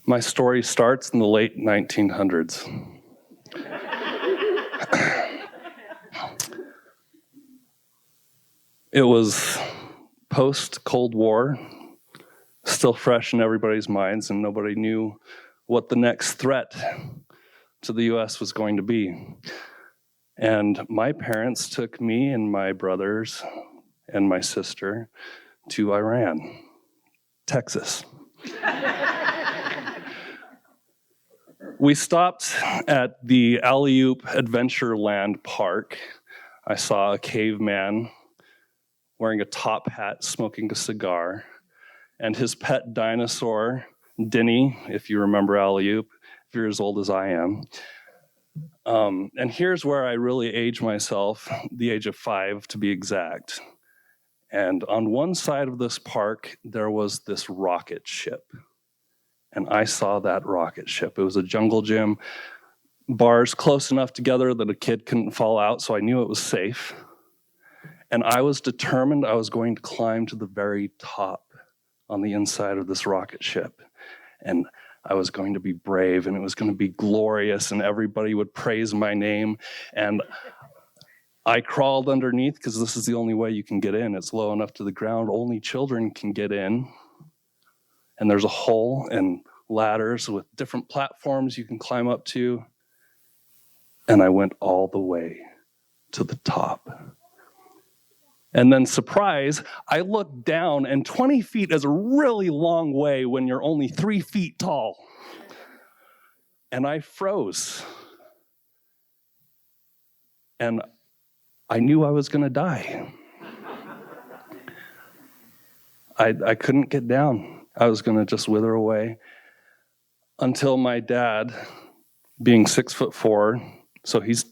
My story starts in the late 1900s. It was post-Cold War, still fresh in everybody's minds, and nobody knew what the next threat to the U.S. was going to be. And my parents took me and my brothers and my sister to Iran, Texas. We stopped at the Alley-Oop Adventureland Park. I saw a caveman wearing a top hat, smoking a cigar, and his pet dinosaur, Denny, if you remember Alley-Oop, if you're as old as I am. And here's where I really age myself, the age of 5 to be exact. And on one side of this park, there was this rocket ship. And I saw that rocket ship. It was a jungle gym, bars close enough together that a kid couldn't fall out, so I knew it was safe. And I was determined I was going to climb to the very top on the inside of this rocket ship. And I was going to be brave, and it was going to be glorious, and everybody would praise my name. And I crawled underneath because this is the only way you can get in. It's low enough to the ground. Only children can get in. And there's a hole and ladders with different platforms you can climb up to. And I went all the way to the top. And then, surprise, I looked down, and 20 feet is a really long way when you're only 3 feet tall. And I froze. And I knew I was going to die. I couldn't get down. I was going to just wither away until my dad, being 6'4", so he's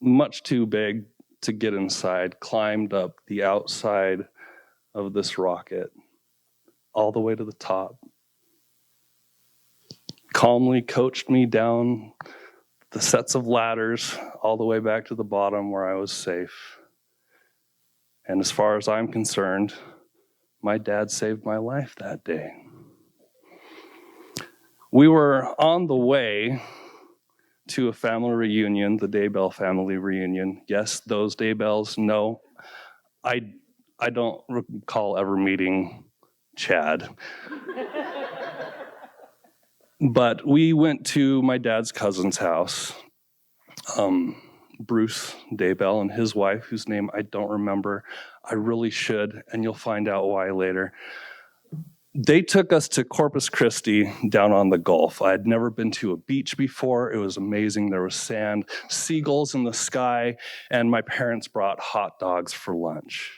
much too big to get inside, climbed up the outside of this rocket all the way to the top, calmly coached me down the sets of ladders all the way back to the bottom where I was safe. And as far as I'm concerned, my dad saved my life that day. We were on the way to a family reunion, the Daybell family reunion. Yes, those Daybells. No, I don't recall ever meeting Chad. But we went to my dad's cousin's house, Bruce Daybell and his wife, whose name I don't remember. I really should, and you'll find out why later. They took us to Corpus Christi down on the Gulf. I had never been to a beach before. It was amazing. There was sand, seagulls in the sky, and my parents brought hot dogs for lunch.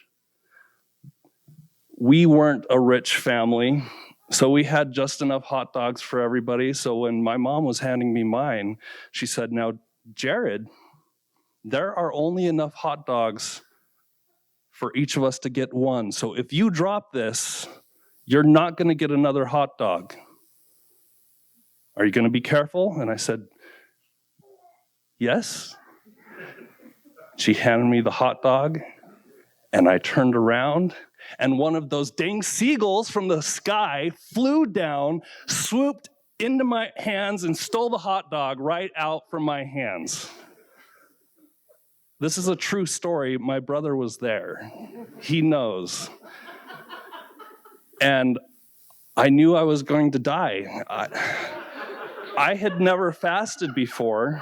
We weren't a rich family, so we had just enough hot dogs for everybody. So when my mom was handing me mine, she said, "Now, Jared, there are only enough hot dogs for each of us to get one. So if you drop this, you're not going to get another hot dog. Are you going to be careful?" And I said, "Yes." She handed me the hot dog, and I turned around, and one of those dang seagulls from the sky flew down, swooped into my hands, and stole the hot dog right out from my hands. This is a true story. My brother was there. He knows. And I knew I was going to die. I had never fasted before.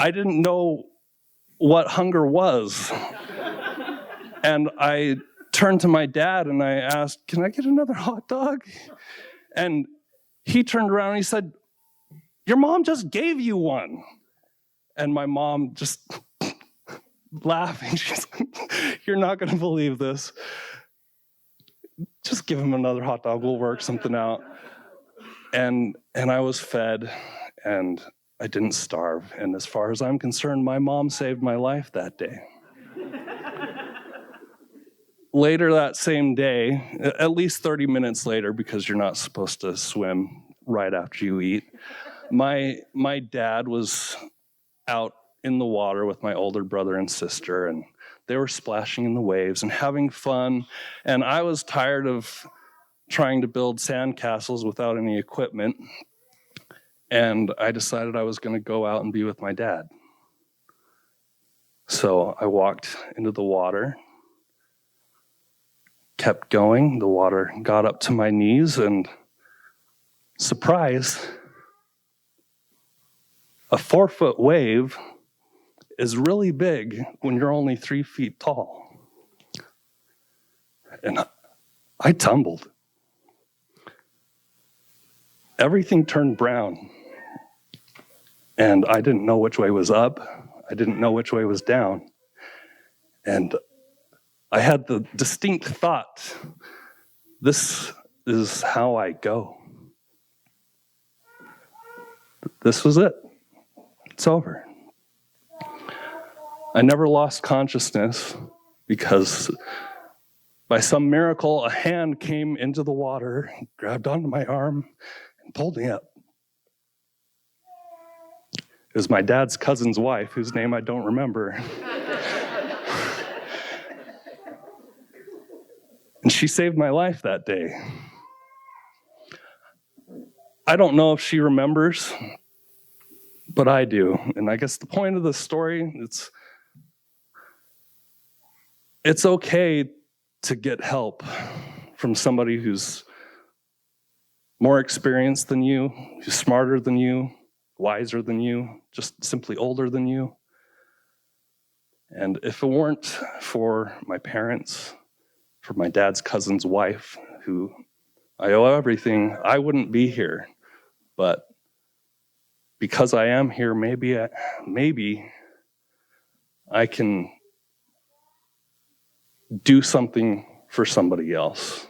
I didn't know what hunger was. And I turned to my dad and I asked, "Can I get another hot dog?" And he turned around and he said, "Your mom just gave you one." And my mom just laughing. She's like, "You're not going to believe this. Just give him another hot dog. We'll work something out." And I was fed, and I didn't starve. And as far as I'm concerned, my mom saved my life that day. Later that same day, at least 30 minutes later, because you're not supposed to swim right after you eat, my dad was out in the water with my older brother and sister, and they were splashing in the waves and having fun. And I was tired of trying to build sandcastles without any equipment, and I decided I was going to go out and be with my dad. So I walked into the water, kept going. The water got up to my knees, and surprise, a 4-foot wave is really big when you're only 3 feet tall. And I tumbled. Everything turned brown, and I didn't know which way was up. I didn't know which way was down. And I had the distinct thought, this is how I go. This was it. It's over. I never lost consciousness because by some miracle, a hand came into the water, grabbed onto my arm, and pulled me up. It was my dad's cousin's wife, whose name I don't remember. And she saved my life that day. I don't know if she remembers, but I do. And I guess the point of the story, it's okay to get help from somebody who's more experienced than you, who's smarter than you, wiser than you, just simply older than you. And if it weren't for my parents, for my dad's cousin's wife, who I owe everything, I wouldn't be here. But because I am here, maybe I can do something for somebody else.